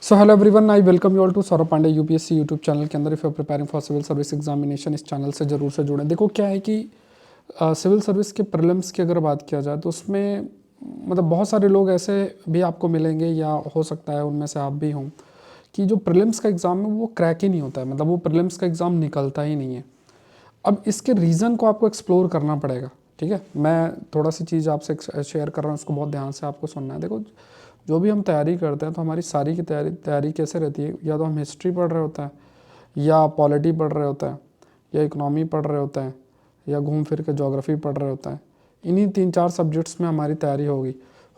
So hello everyone, I welcome you all to Saurabh Pandey UPSC YouTube channel के अंदर। If you are preparing for civil service examination, इस channel से जरूर से जुड़ें। देखो क्या है कि सिविल सर्विस के प्रीलिम्स की अगर बात किया जाए तो उसमें मतलब बहुत सारे लोग ऐसे भी आपको मिलेंगे या हो सकता है उनमें से आप भी हों कि जो प्रीलिम्स का एग्ज़ाम है वो क्रैक ही नहीं होता है, मतलब वो प्रीलिम्स का एग्ज़ाम निकलता ही नहीं है। अब इसके रीज़न को आपको एक्सप्लोर करना पड़ेगा। ठीक है, मैं थोड़ा सी चीज़ आपसे शेयर कर रहा हूँ, उसको बहुत ध्यान से आपको सुनना है। देखो, जो भी हम तैयारी करते हैं तो हमारी सारी की तैयारी कैसे रहती है, या तो हम हिस्ट्री पढ़ रहे होते हैं, या पॉलिटी पढ़ रहे होते हैं, या इकोनॉमी पढ़ रहे होते हैं, या घूम फिर के ज्योग्राफी पढ़ रहे होते हैं। इन्हीं 3-4 सब्जेक्ट्स में हमारी तैयारी हो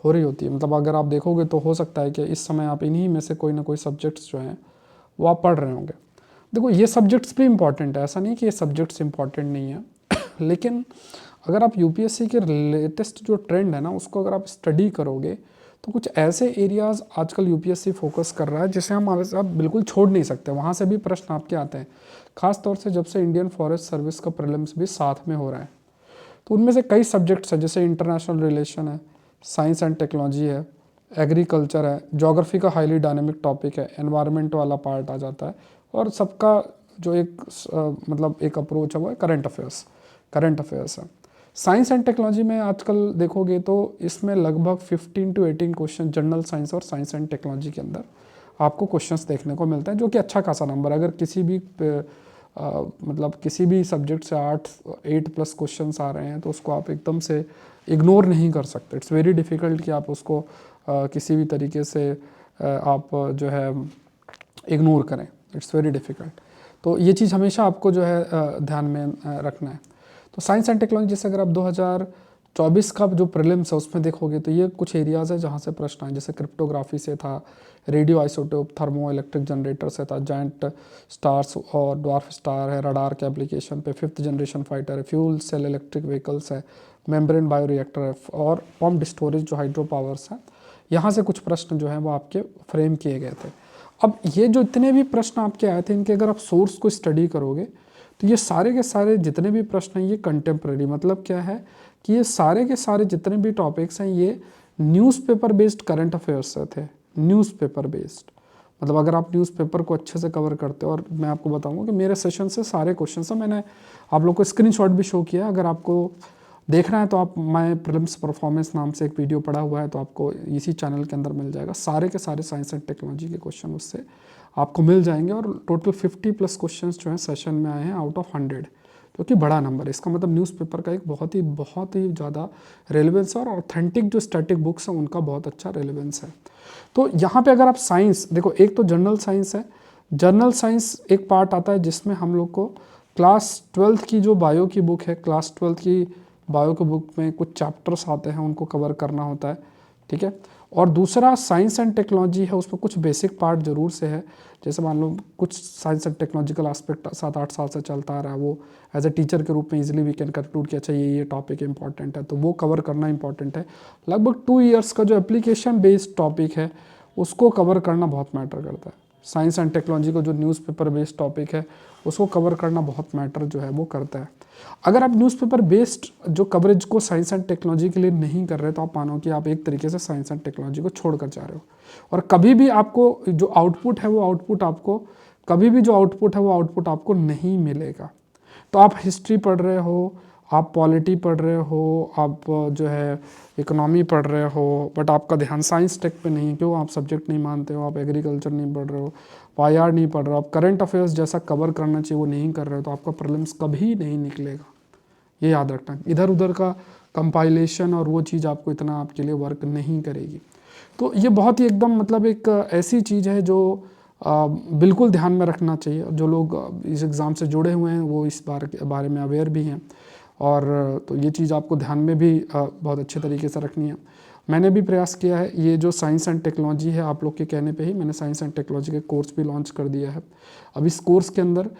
रही होती है। मतलब अगर आप देखोगे तो हो सकता है कि इस समय आप इन्हीं में से कोई ना कोई सब्जेक्ट्स जो हैं वो आप पढ़ रहे होंगे। देखो, ये सब्जेक्ट्स भी इम्पॉर्टेंट है, ऐसा नहीं कि ये सब्जेक्ट्स इम्पॉर्टेंट नहीं है लेकिन अगर आप यूपीएससी के लेटेस्ट जो ट्रेंड है ना उसको अगर आप स्टडी करोगे तो कुछ ऐसे एरियाज़ आजकल यूपीएससी फोकस कर रहा है जिसे हम आप बिल्कुल छोड़ नहीं सकते। वहाँ से भी प्रश्न आपके आते हैं, खास तौर से जब से इंडियन फॉरेस्ट सर्विस का प्रीलिम्स भी साथ में हो रहा है। तो उनमें से कई सब्जेक्ट्स हैं, जैसे इंटरनेशनल रिलेशन है, साइंस एंड टेक्नोलॉजी है, एग्रीकल्चर है, ज्योग्राफी का हाईली डायनेमिक टॉपिक है, एनवायरनमेंट वाला पार्ट आ जाता है, और सबका जो एक मतलब एक अप्रोच है वो है करंट अफेयर्स है। साइंस एंड टेक्नोलॉजी में आजकल देखोगे तो इसमें लगभग 15 to 18 क्वेश्चन जनरल साइंस और साइंस एंड टेक्नोलॉजी के अंदर आपको क्वेश्चंस देखने को मिलता है, जो कि अच्छा खासा नंबर। अगर किसी भी मतलब किसी भी सब्जेक्ट से 8+ क्वेश्चंस आ रहे हैं तो उसको आप एकदम से इग्नोर नहीं कर सकते। इट्स वेरी डिफ़िकल्ट कि आप उसको किसी भी तरीके से आप जो है इग्नोर करें। It's very difficult. तो ये चीज़ हमेशा आपको जो है ध्यान में रखना है। तो साइंस एंड टेक्नोलॉजी जैसे अगर आप 2024 का जो प्रीलिम्स है उसमें देखोगे तो ये कुछ एरियाज़ है जहाँ से प्रश्न आए, जैसे क्रिप्टोग्राफी से था, radio isotope, thermo electric generator से था, जायंट स्टार्स और ड्वार्फ स्टार है, रडार के एप्लीकेशन पे, 5th जनरेशन फाइटर है, फ्यूल सेल इलेक्ट्रिक व्हीकल्स है, मेम्ब्रेन बायोरिएक्टर है, और पम्प्ड स्टोरेज जो हाइड्रो पावर्स है। यहाँ से कुछ प्रश्न जो हैं वो आपके फ्रेम किए गए थे। अब ये जो इतने भी प्रश्न आपके आए थे, इनके अगर आप सोर्स को स्टडी करोगे तो ये सारे के सारे जितने भी प्रश्न हैं ये कंटेम्प्रेरी, मतलब क्या है कि ये सारे के सारे जितने भी टॉपिक्स हैं ये न्यूज़पेपर बेस्ड करंट अफेयर्स से थे। न्यूज़पेपर बेस्ड मतलब अगर आप न्यूज़पेपर को अच्छे से कवर करते हो, और मैं आपको बताऊंगा कि मेरे सेशन से सारे क्वेश्चन हैं, मैंने आप लोग को स्क्रीनशॉट भी शो किया। अगर आपको देखना है तो आप माय प्रीलिम्स परफॉर्मेंस नाम से एक वीडियो पड़ा हुआ है, तो आपको इसी चैनल के अंदर मिल जाएगा। सारे के सारे साइंस एंड टेक्नोलॉजी के क्वेश्चन उससे आपको मिल जाएंगे, और टोटल 50+ क्वेश्चंस जो हैं सेशन में आए हैं आउट ऑफ 100, जो कि बड़ा नंबर है। इसका मतलब न्यूज़पेपर का एक बहुत ही ज़्यादा रेलेवेंस है, और ऑथेंटिक जो स्टैटिक बुक्स हैं उनका बहुत अच्छा रेलेवेंस है। तो यहाँ पे अगर आप साइंस देखो, एक तो जनरल साइंस है। जनरल साइंस एक पार्ट आता है जिसमें हम लोग को क्लास 12th की जो बायो की बुक है, क्लास 12th की बायो की बुक में कुछ चैप्टर्स आते हैं, उनको कवर करना होता है। ठीक है, और दूसरा साइंस एंड टेक्नोलॉजी है, उसमें कुछ बेसिक पार्ट ज़रूर से है। जैसे मान लो कुछ साइंस एंड टेक्नोलॉजिकल एस्पेक्ट 7-8 साल से चलता आ रहा है, वो एज ए टीचर के रूप में इजीली वी कैन कंक्लूड कि अच्छा ये टॉपिक इंपॉर्टेंट है, तो वो कवर करना इंपॉर्टेंट है। लगभग 2 ईयर्स का जो एप्लीकेशन बेस्ड टॉपिक है उसको कवर करना बहुत मैटर करता है। साइंस एंड टेक्नोलॉजी को जो न्यूज़पेपर बेस्ड टॉपिक है उसको कवर करना बहुत मैटर जो है वो करता है। अगर आप न्यूज़पेपर बेस्ड जो कवरेज को साइंस एंड टेक्नोलॉजी के लिए नहीं कर रहे तो आप मानो कि आप एक तरीके से साइंस एंड टेक्नोलॉजी को छोड़कर जा रहे हो, और कभी भी आपको जो आउटपुट है वो आउटपुट आपको नहीं मिलेगा। तो आप हिस्ट्री पढ़ रहे हो, आप पॉलिटी पढ़ रहे हो, आप जो है इकोनॉमी पढ़ रहे हो, बट आपका ध्यान साइंस टेक पे नहीं है, क्यों? आप सब्जेक्ट नहीं मानते हो, आप एग्रीकल्चर नहीं पढ़ रहे हो, वाईआर नहीं पढ़ रहे हो, आप करंट अफेयर्स जैसा कवर करना चाहिए वो नहीं कर रहे हो, तो आपका प्रीलिम्स कभी नहीं निकलेगा। ये याद रखना, इधर उधर का कंपाइलेशन और वो चीज़ आपको इतना आपके लिए वर्क नहीं करेगी। तो ये बहुत ही एकदम मतलब एक ऐसी चीज़ है जो बिल्कुल ध्यान में रखना चाहिए। जो लोग इस एग्ज़ाम से जुड़े हुए हैं वो इस बारे में अवेयर भी हैं, और तो ये चीज़ आपको ध्यान में भी बहुत अच्छे तरीके से रखनी है। मैंने भी प्रयास किया है, ये जो साइंस एंड टेक्नोलॉजी है आप लोग के कहने पे ही मैंने साइंस एंड टेक्नोलॉजी के कोर्स भी लॉन्च कर दिया है। अब इस कोर्स के अंदर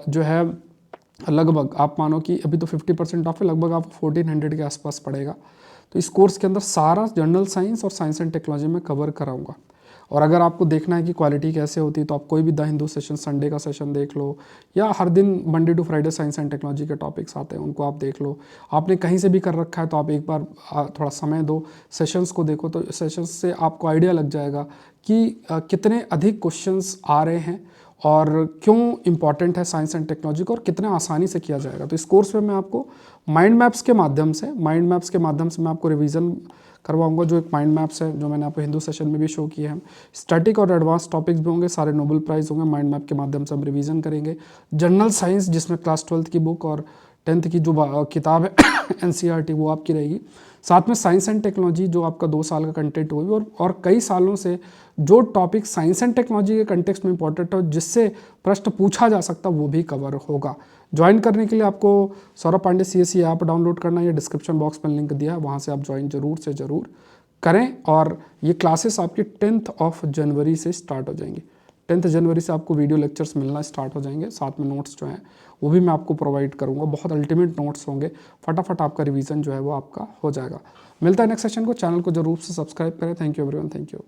जो है लगभग आप मानो कि अभी तो 50% ऑफ है, लगभग आपको 1400 के आसपास पड़ेगा। तो इस कोर्स के अंदर सारा जनरल साइंस और साइंस एंड टेक्नोलॉजी में कवर कराऊंगा। और अगर आपको देखना है कि क्वालिटी कैसे होती है तो आप कोई भी द हिंदू सेशन, संडे का सेशन देख लो, या हर दिन Monday to Friday science and technology के टॉपिक्स आते हैं उनको आप देख लो। आपने कहीं से भी कर रखा है तो आप एक बार थोड़ा समय दो, सेशंस को देखो, तो सेशंस से आपको आइडिया लग जाएगा कि कितने अधिक क्वेश्चंस आ रहे हैं और क्यों इम्पॉर्टेंट है साइंस एंड टेक्नोलॉजी को और कितने आसानी से किया जाएगा। तो इस कोर्स में मैं आपको माइंड मैप्स के माध्यम से मैं आपको रिवीजन करवाऊंगा। जो एक माइंड मैप्स है जो मैंने आपको हिंदू सेशन में भी शो किए हैं, स्टैटिक और एडवांस टॉपिक्स भी होंगे, सारे नोबेल प्राइज होंगे। माइंड मैप के माध्यम से हम रिवीजन करेंगे। जनरल साइंस जिसमें क्लास 12th की बुक और 10th की जो किताब है NCERT वो आपकी रहेगी। साथ में साइंस एंड टेक्नोलॉजी जो आपका 2 साल का कंटेंट होगी और कई सालों से जो टॉपिक साइंस एंड टेक्नोलॉजी के कंटेक्स्ट में इंपॉर्टेंट हो जिससे प्रश्न पूछा जा सकता वो भी कवर होगा। ज्वाइन करने के लिए आपको Saurabh Pandey CSE app download करना है, या डिस्क्रिप्शन बॉक्स में लिंक दिया है, वहाँ से आप ज्वाइन जरूर से ज़रूर करें। और ये क्लासेस आपकी 10th जनवरी से स्टार्ट हो जाएंगी। 10 जनवरी से आपको वीडियो लेक्चर्स मिलना स्टार्ट हो जाएंगे। साथ में नोट्स जो हैं वो भी मैं आपको प्रोवाइड करूँगा। बहुत अल्टीमेट नोट्स होंगे, फटाफट आपका रिवीजन जो है वो आपका हो जाएगा। मिलता है नेक्स्ट सेशन को। चैनल को जरूर से सब्सक्राइब करें। Thank you everyone, thank you.